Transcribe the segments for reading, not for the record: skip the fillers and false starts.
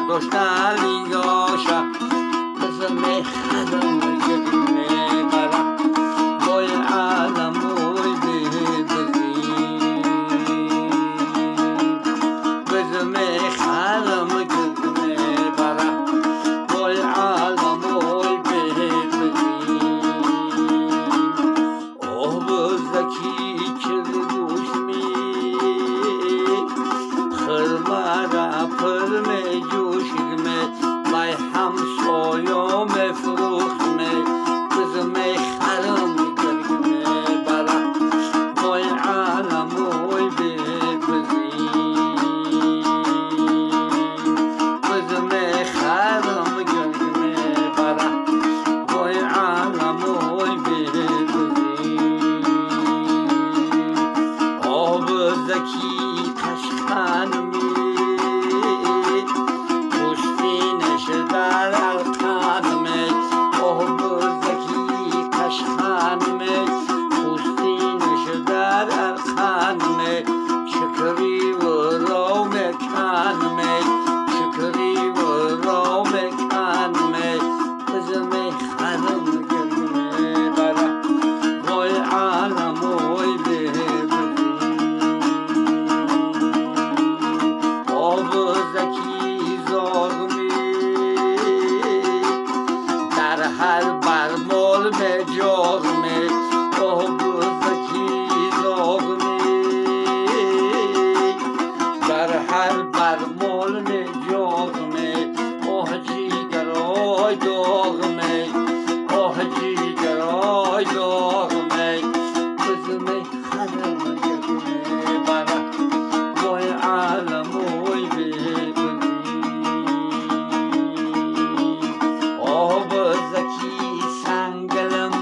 داشتن یاشا بزن میخرم میبرم وای عالم وای بزین بزن میخرم میبرم وای عالم وای بزین آه بزدکی چرگوش می خرمارا پر می جوشید می بای همسایا می فروخت می بزن می خرم می برم وای عالم وای بزین بزن می خرم می برم وای عالم وای بزین آب زکی قشقانمی پشتینش در القانمی آب زکی قشقانمی پشتینش در القانمی شکری و رو مکانمی شکری و رو مکانمی بزمی خانم گرمی برم وای عالم وای آب زکی زاغمی در هر برمال به جاغمی آب زکی زاغمی در هر برمال به جاغمی آه جیگرای داغمی آه جیگرای داغمی بزمی خرم برم وای عالم وای بزین آب زکی سنگلم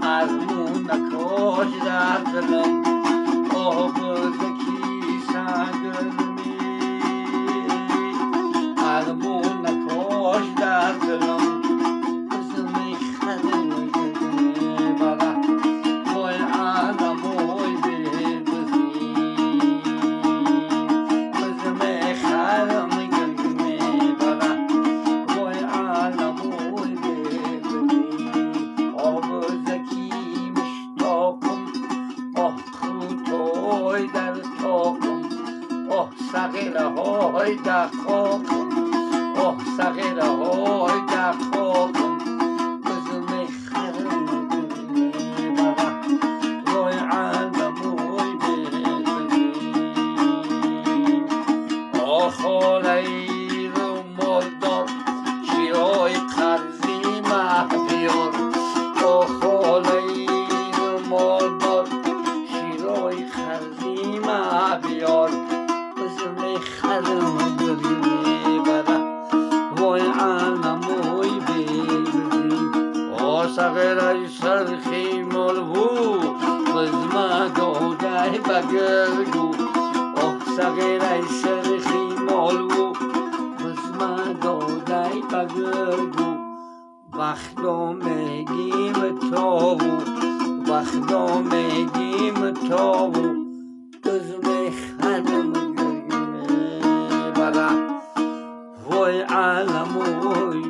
از مونکاش در دلم آب زکی سنگلمی از مونکاش در دلم بزمی خرم برم وای عالم وای بزین بزمی خرم برم وای عالم وای بزین آب زکی مشتاقم آه خوتای در تاقم آه صغیره های در خاکم آه صغیره های در خاکم بزمی خرم برم وای عالم وای بزین آه خاله رو مالدار شیرای قرضی بیار آه خاله رو مالدار شیرای قرضی بیار بزمی خرم برم وای عالم وای بزین آه صغیره سرخی مالبو بزما دودای بگرگو آه صغیره سرخی مالبو بزما دودای بگرگو وقتا میگیم تاو وقتا میگیم تاو بزمی خرم برم وای عالم وای